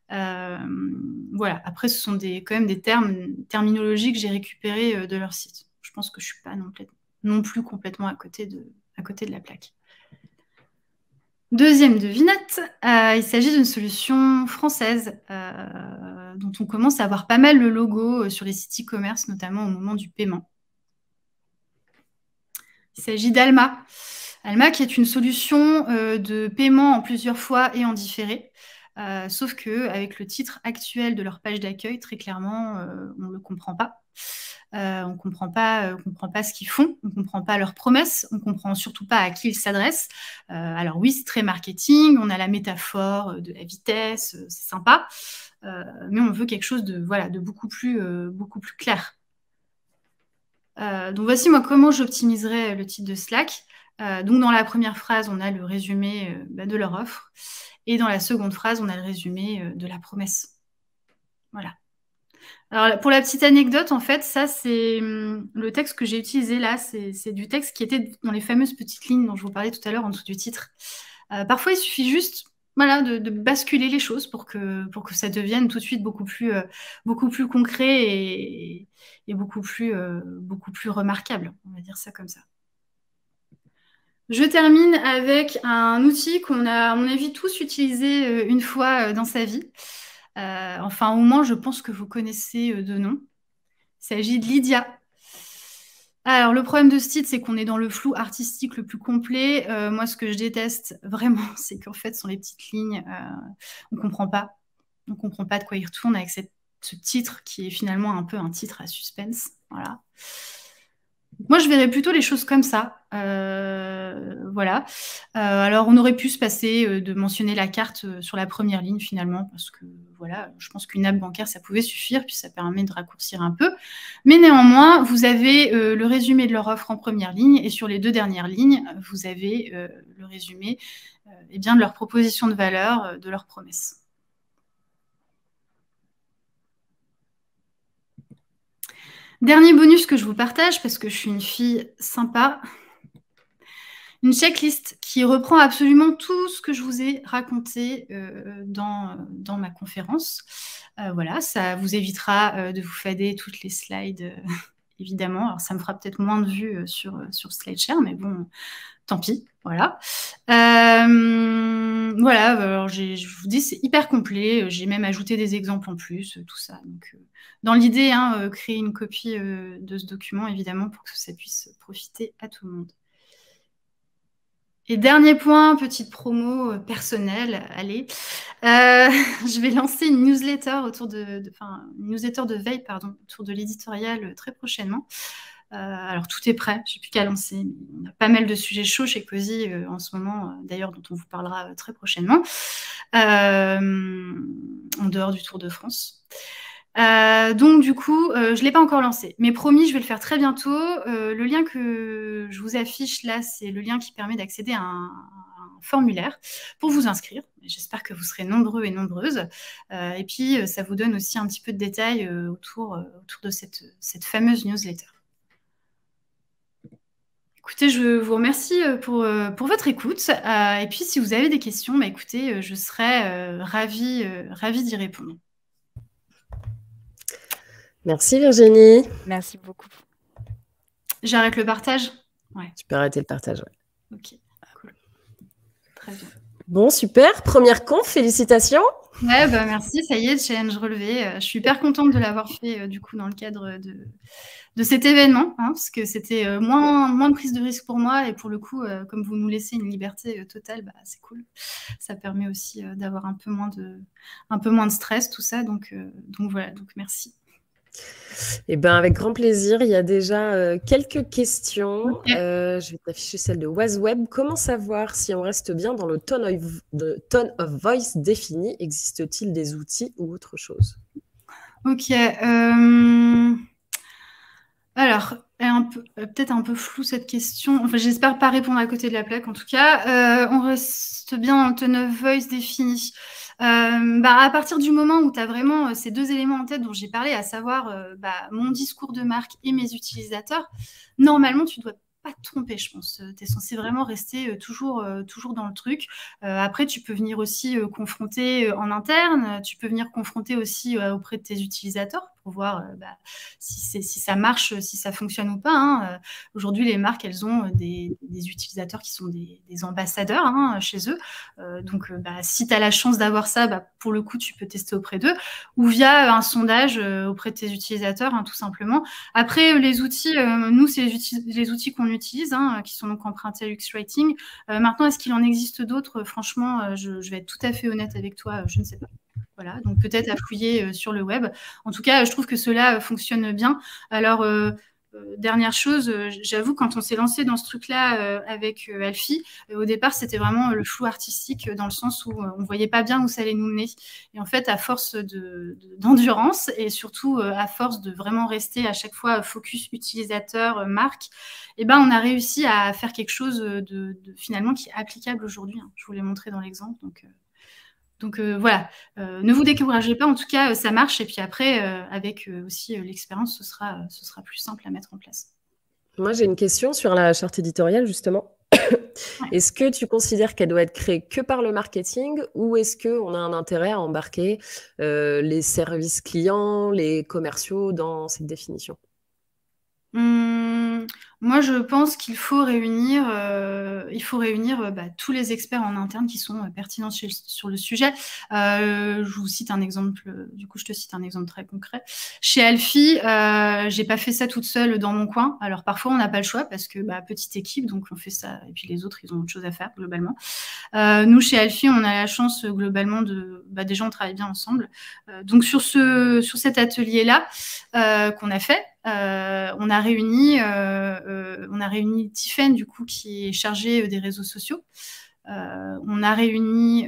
Voilà. Après, ce sont quand même des terminologies que j'ai récupérées de leur site. Je je pense que je ne suis pas non plus complètement à côté de la plaque. Deuxième devinette, il s'agit d'une solution française dont on commence à avoir pas mal le logo sur les sites e-commerce, notamment au moment du paiement. Il s'agit d'Alma. Alma qui est une solution de paiement en plusieurs fois et en différé. Sauf qu'avec le titre actuel de leur page d'accueil, très clairement, on ne le comprend pas. On ne comprend pas ce qu'ils font, on ne comprend pas leurs promesses, on ne comprend surtout pas à qui ils s'adressent. Alors oui, c'est très marketing, on a la métaphore de la vitesse, c'est sympa, mais on veut quelque chose de beaucoup plus clair. Donc voici moi comment j'optimiserai le titre de Slack. Donc dans la première phrase, on a le résumé de leur offre. Et dans la seconde phrase, on a le résumé de la promesse. Voilà. Alors pour la petite anecdote, en fait, ça c'est le texte que j'ai utilisé là, c'est du texte qui était dans les fameuses petites lignes dont je vous parlais tout à l'heure en dessous du titre. Parfois, il suffit juste de basculer les choses pour que ça devienne tout de suite beaucoup plus concret et beaucoup plus remarquable, on va dire ça comme ça. Je termine avec un outil qu'on a, à mon avis, tous utilisé une fois dans sa vie. Enfin, au moins, je pense que vous connaissez de nom. Il s'agit de Lydia. Alors, le problème de ce titre, c'est qu'on est dans le flou artistique le plus complet. Moi, ce que je déteste vraiment, c'est qu'en fait, ce sont les petites lignes. On ne comprend pas. On ne comprend pas de quoi il retourne avec ce titre qui est finalement un peu un titre à suspense. Voilà. Moi, je verrais plutôt les choses comme ça. Voilà. Alors, on aurait pu se passer de mentionner la carte sur la première ligne, finalement, parce que, voilà, je pense qu'une app bancaire, ça pouvait suffire, puis ça permet de raccourcir un peu. Mais néanmoins, vous avez le résumé de leur offre en première ligne, et sur les 2 dernières lignes, vous avez le résumé de leur proposition de valeur, de leurs promesses. Dernier bonus que je vous partage, parce que je suis une fille sympa, une checklist qui reprend absolument tout ce que je vous ai raconté dans ma conférence. Voilà, ça vous évitera de vous fader toutes les slides, évidemment. Alors, ça me fera peut-être moins de vues sur SlideShare, mais bon, tant pis, voilà. Voilà, alors je vous dis, c'est hyper complet. J'ai même ajouté des exemples en plus, tout ça. Donc, dans l'idée, créer une copie de ce document, évidemment, pour que ça puisse profiter à tout le monde. Et dernier point, petite promo personnelle, allez. Je vais lancer une newsletter une newsletter de veille, autour de l'éditorial très prochainement. Alors, tout est prêt, je n'ai plus qu'à lancer. On a pas mal de sujets chauds chez Cozy en ce moment, d'ailleurs, dont on vous parlera très prochainement, en dehors du Tour de France. Donc, du coup, je ne l'ai pas encore lancé. Mais promis, je vais le faire très bientôt. Le lien que je vous affiche là, c'est le lien qui permet d'accéder à un formulaire pour vous inscrire. J'espère que vous serez nombreux et nombreuses. Et puis, ça vous donne aussi un petit peu de détails autour de cette fameuse newsletter. Écoutez, je vous remercie pour votre écoute. Et puis, si vous avez des questions, écoutez, je serai ravie d'y répondre. Merci Virginie. Merci beaucoup. J'arrête le partage? Ouais. Tu peux arrêter le partage, ouais. Ok, cool. Très bien. Bon, super. Première conf, félicitations. Ouais, merci, ça y est, le challenge relevé. Je suis hyper contente de l'avoir fait du coup dans le cadre de cet événement, parce que c'était moins de prise de risque pour moi, et pour le coup, comme vous nous laissez une liberté totale, c'est cool. Ça permet aussi d'avoir un peu moins de stress, tout ça, donc voilà, donc merci. Eh bien, avec grand plaisir. Il y a déjà quelques questions. Okay. Je vais t'afficher celle de WazWeb. Comment savoir si on reste bien dans le tone of voice défini? Existe-t-il des outils ou autre chose? Ok. Alors, peut-être un peu flou cette question. Enfin, j'espère pas répondre à côté de la plaque, en tout cas. On reste bien dans le tone of voice défini. À partir du moment où tu as vraiment ces 2 éléments en tête dont j'ai parlé, à savoir mon discours de marque et mes utilisateurs, normalement, tu dois pas te tromper, je pense. Tu es censé vraiment rester toujours dans le truc. Après, tu peux venir aussi confronter en interne, tu peux venir confronter aussi auprès de tes utilisateurs pour voir si ça marche, si ça fonctionne ou pas. Hein. Aujourd'hui, les marques, elles ont des utilisateurs qui sont des ambassadeurs chez eux. Donc, si tu as la chance d'avoir ça, pour le coup, tu peux tester auprès d'eux ou via un sondage auprès de tes utilisateurs, tout simplement. Après, les outils, nous, c'est les outils qu'on utilise, qui sont donc empruntés à UX Writing. Maintenant, est-ce qu'il en existe d'autres? Franchement, je vais être tout à fait honnête avec toi, je ne sais pas. Voilà, donc peut-être à fouiller sur le web. En tout cas, je trouve que cela fonctionne bien. Alors, dernière chose, j'avoue, quand on s'est lancé dans ce truc-là avec Alfie, au départ, c'était vraiment le flou artistique dans le sens où on ne voyait pas bien où ça allait nous mener. Et en fait, à force d'endurance et surtout à force de vraiment rester à chaque fois focus utilisateur, marque, on a réussi à faire quelque chose de finalement qui est applicable aujourd'hui. Je vous l'ai montré dans l'exemple. Donc voilà, ne vous découragez pas, en tout cas, ça marche. Et puis après, avec aussi l'expérience, ce sera plus simple à mettre en place. Moi, j'ai une question sur la charte éditoriale, justement. Ouais. Est-ce que tu considères qu'elle doit être créée que par le marketing ou est-ce qu'on a un intérêt à embarquer les services clients, les commerciaux dans cette définition? Moi, je pense qu'il faut réunir, tous les experts en interne qui sont pertinents sur le sujet. Je vous cite un exemple, du coup, je te cite un exemple très concret. Chez Alfie, j'ai pas fait ça toute seule dans mon coin. Alors, parfois, on n'a pas le choix parce que petite équipe, donc on fait ça. Et puis les autres, ils ont autre chose à faire, globalement. Nous, chez Alfie, on a la chance, globalement, déjà, on travaille bien ensemble. Donc, sur cet atelier-là qu'on a fait, on a réuni Tiffaine, du coup, qui est chargée des réseaux sociaux. On a réuni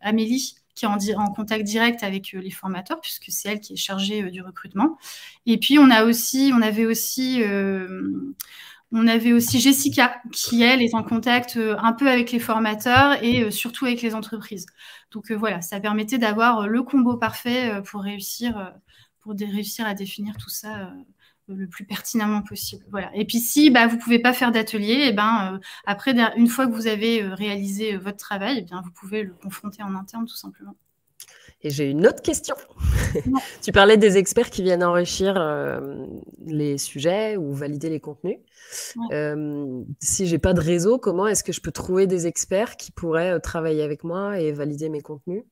Amélie, qui est en contact direct avec les formateurs, puisque c'est elle qui est chargée du recrutement. Et puis, on avait aussi Jessica, qui, elle, est en contact un peu avec les formateurs et surtout avec les entreprises. Donc, voilà, ça permettait d'avoir le combo parfait pour réussir à définir tout ça le plus pertinemment possible. Voilà. Et puis, si vous ne pouvez pas faire d'atelier, après, une fois que vous avez réalisé votre travail, vous pouvez le confronter en interne, tout simplement. Et j'ai une autre question. Ouais. Tu parlais des experts qui viennent enrichir les sujets ou valider les contenus. Ouais. Si je n'ai pas de réseau, comment est-ce que je peux trouver des experts qui pourraient travailler avec moi et valider mes contenus?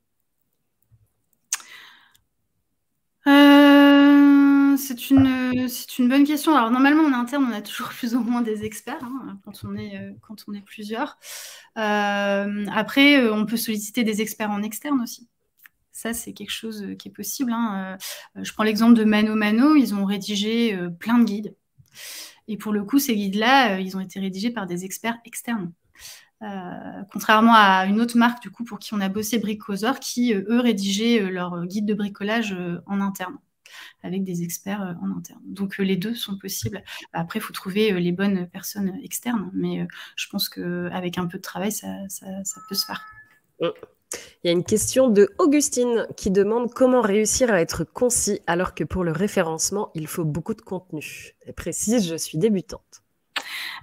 C'est une bonne question. Alors, normalement, en interne, on a toujours plus ou moins des experts quand on est plusieurs. Après, on peut solliciter des experts en externe aussi. Ça, c'est quelque chose qui est possible. Je prends l'exemple de Mano Mano. Ils ont rédigé plein de guides. Et pour le coup, ces guides-là, ils ont été rédigés par des experts externes. Contrairement à une autre marque, du coup, pour qui on a bossé Bricosaur, qui, eux, rédigeaient leur guide de bricolage en interne, avec des experts en interne. Donc, les deux sont possibles. Après, il faut trouver les bonnes personnes externes, mais je pense qu'avec un peu de travail, ça peut se faire. Il y a une question de Augustine qui demande comment réussir à être concis alors que pour le référencement, il faut beaucoup de contenu. Elle précise, je suis débutante.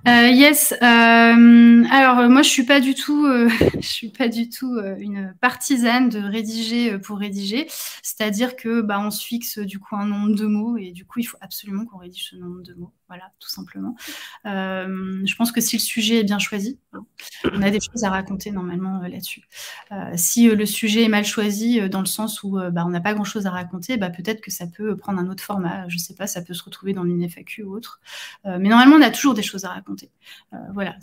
Yes. Alors moi, je suis pas du tout une partisane de rédiger pour rédiger. C'est-à-dire que on se fixe du coup un nombre de mots et du coup, il faut absolument qu'on rédige ce nombre de mots. Voilà, tout simplement. Je pense que si le sujet est bien choisi, on a des choses à raconter normalement là-dessus. Si le sujet est mal choisi dans le sens où on n'a pas grand-chose à raconter, peut-être que ça peut prendre un autre format. Je sais pas, ça peut se retrouver dans une FAQ ou autre. Mais normalement, on a toujours des choses à raconter. Voilà.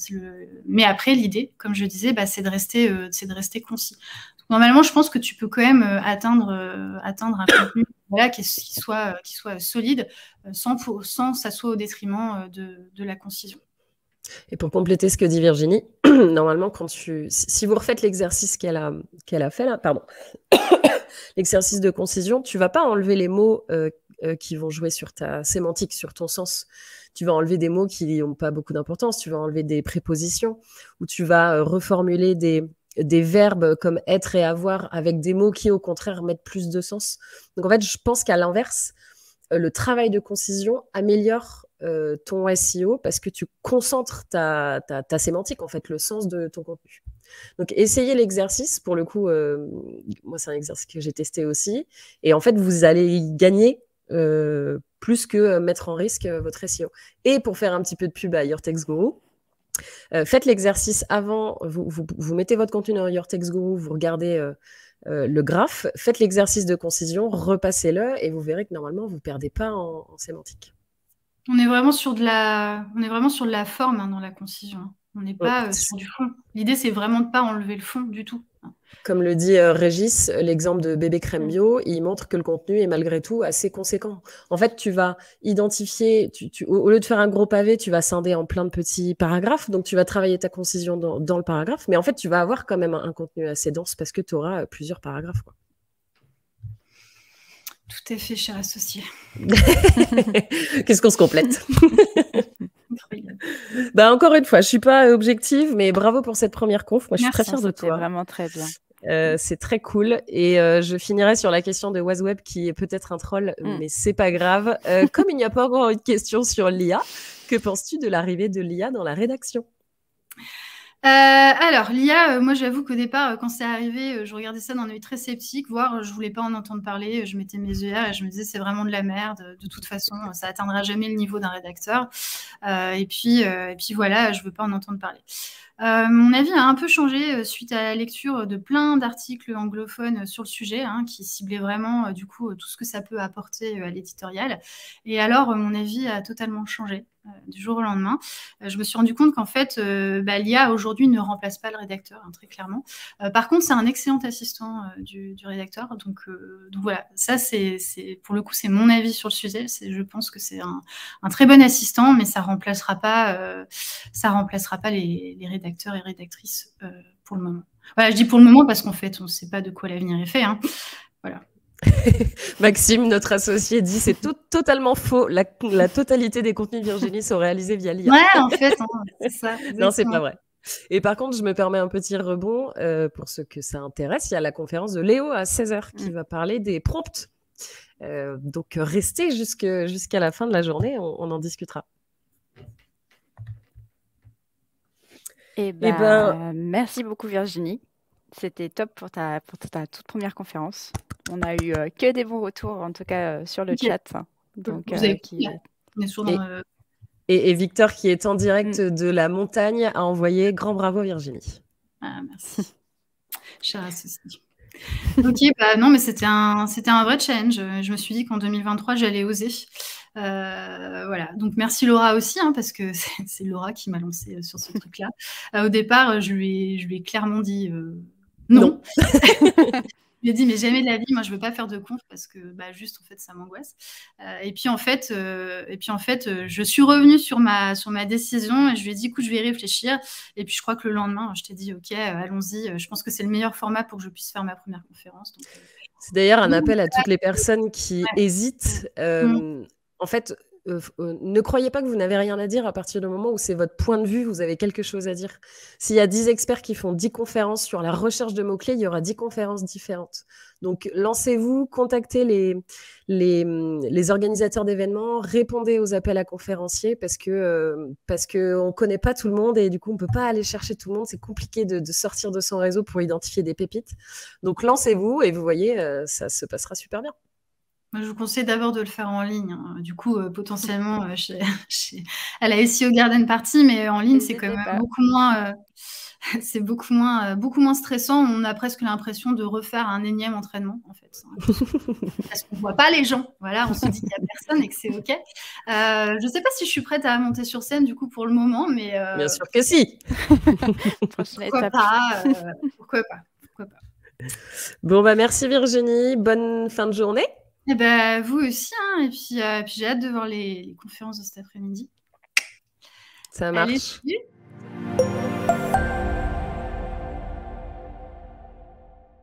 Mais après, l'idée, comme je disais, c'est de rester concis. Donc, normalement, je pense que tu peux quand même atteindre un contenu qui soit solide, sans que ça soit au détriment de la concision. Et pour compléter ce que dit Virginie, normalement, si vous refaites l'exercice qu'elle a fait là, pardon, l'exercice de concision, tu ne vas pas enlever les mots qui vont jouer sur ta sémantique, sur ton sens. Tu vas enlever des mots qui n'ont pas beaucoup d'importance, tu vas enlever des prépositions, ou tu vas reformuler des verbes comme être et avoir avec des mots qui, au contraire, mettent plus de sens. Donc, en fait, je pense qu'à l'inverse, le travail de concision améliore ton SEO parce que tu concentres ta sémantique, en fait, le sens de ton contenu. Donc, essayez l'exercice. Pour le coup, moi, c'est un exercice que j'ai testé aussi. Et en fait, vous allez gagner plus que mettre en risque votre SEO. Et pour faire un petit peu de pub à Your Text Guru, faites l'exercice avant, vous mettez votre contenu dans Your Text Guru, vous regardez le graphe, faites l'exercice de concision, repassez-le et vous verrez que normalement, vous ne perdez pas en sémantique. On est vraiment sur de la forme dans la concision. On n'est pas sur du fond. L'idée, c'est vraiment de ne pas enlever le fond du tout. Comme le dit Régis, l'exemple de bébé crème bio, il montre que le contenu est malgré tout assez conséquent. En fait, tu vas identifier, au lieu de faire un gros pavé, tu vas scinder en plein de petits paragraphes. Donc, tu vas travailler ta concision dans le paragraphe. Mais en fait, tu vas avoir quand même un contenu assez dense parce que tu auras plusieurs paragraphes, quoi. Tout est fait, cher associé. Qu'est-ce qu'on se complète? Bah, encore une fois, je suis pas objective, mais bravo pour cette première conf. Moi, je suis très fière de toi. Vraiment très bien. C'est très cool. Et je finirai sur la question de WazWeb qui est peut-être un troll, mais c'est pas grave. Comme il n'y a pas encore une question sur l'IA, que penses-tu de l'arrivée de l'IA dans la rédaction? Alors, l'IA, moi j'avoue qu'au départ, quand c'est arrivé, je regardais ça d'un œil très sceptique, voire je voulais pas en entendre parler, je mettais mes œillères et je me disais c'est vraiment de la merde, de toute façon, ça atteindra jamais le niveau d'un rédacteur. Et puis voilà, je veux pas en entendre parler. Mon avis a un peu changé suite à la lecture de plein d'articles anglophones sur le sujet, qui ciblaient vraiment du coup tout ce que ça peut apporter à l'éditorial. Et alors, mon avis a totalement changé du jour au lendemain. Je me suis rendu compte qu'en fait, l'IA aujourd'hui ne remplace pas le rédacteur, très clairement. Par contre, c'est un excellent assistant du rédacteur. Donc voilà, ça pour le coup, c'est mon avis sur le sujet. Je pense que c'est un très bon assistant, mais ça remplacera pas les rédacteurs et rédactrices pour le moment. Voilà, je dis pour le moment parce qu'en fait, on ne sait pas de quoi l'avenir est fait. Voilà. Maxime, notre associé, dit c'est totalement faux. La totalité des contenus de Virginie sont réalisés via l'IA. Ouais, en fait, c'est ça. Non, c'est pas vrai. Et par contre, je me permets un petit rebond pour ceux que ça intéresse. Il y a la conférence de Léo à 16h qui va parler des prompts. Donc, restez jusqu'à la fin de la journée, on en discutera. Merci beaucoup Virginie. C'était top pour ta toute première conférence. On a eu que des bons retours, en tout cas sur le chat. Donc, et Victor, qui est en direct de la montagne, a envoyé grand bravo Virginie. Ah, merci. Cher associé. Ok, non, mais c'était un vrai challenge. Je me suis dit qu'en 2023, j'allais oser. Voilà, donc merci Laura aussi, parce que c'est Laura qui m'a lancée sur ce truc-là. Au départ, je lui ai clairement dit non. Je lui ai dit mais jamais de la vie, moi je veux pas faire de conf parce que juste en fait ça m'angoisse. Et puis en fait, je suis revenue sur ma décision et je lui ai dit écoute, je vais y réfléchir. Et puis je crois que le lendemain, je t'ai dit ok, allons-y. Je pense que c'est le meilleur format pour que je puisse faire ma première conférence. C'est d'ailleurs un appel à toutes les personnes qui hésitent. En fait, ne croyez pas que vous n'avez rien à dire à partir du moment où c'est votre point de vue, vous avez quelque chose à dire. S'il y a 10 experts qui font 10 conférences sur la recherche de mots-clés, il y aura 10 conférences différentes. Donc, lancez-vous, contactez les organisateurs d'événements, répondez aux appels à conférenciers parce que on ne connaît pas tout le monde et du coup, on ne peut pas aller chercher tout le monde. C'est compliqué de sortir de son réseau pour identifier des pépites. Donc, lancez-vous et vous voyez, ça se passera super bien. Moi, je vous conseille d'abord de le faire en ligne. Du coup, potentiellement, à la SEO Garden Party, mais en ligne, c'est quand même beaucoup moins stressant. On a presque l'impression de refaire un énième entraînement, en fait. Parce qu'on ne voit pas les gens. Voilà, on se dit qu'il n'y a personne et que c'est OK. Je ne sais pas si je suis prête à monter sur scène, du coup, pour le moment, mais... Bien sûr que si. Pourquoi pas. Bon, merci Virginie. Bonne fin de journée. Et vous aussi, et puis j'ai hâte de voir les conférences de cet après-midi. Ça marche. Allez,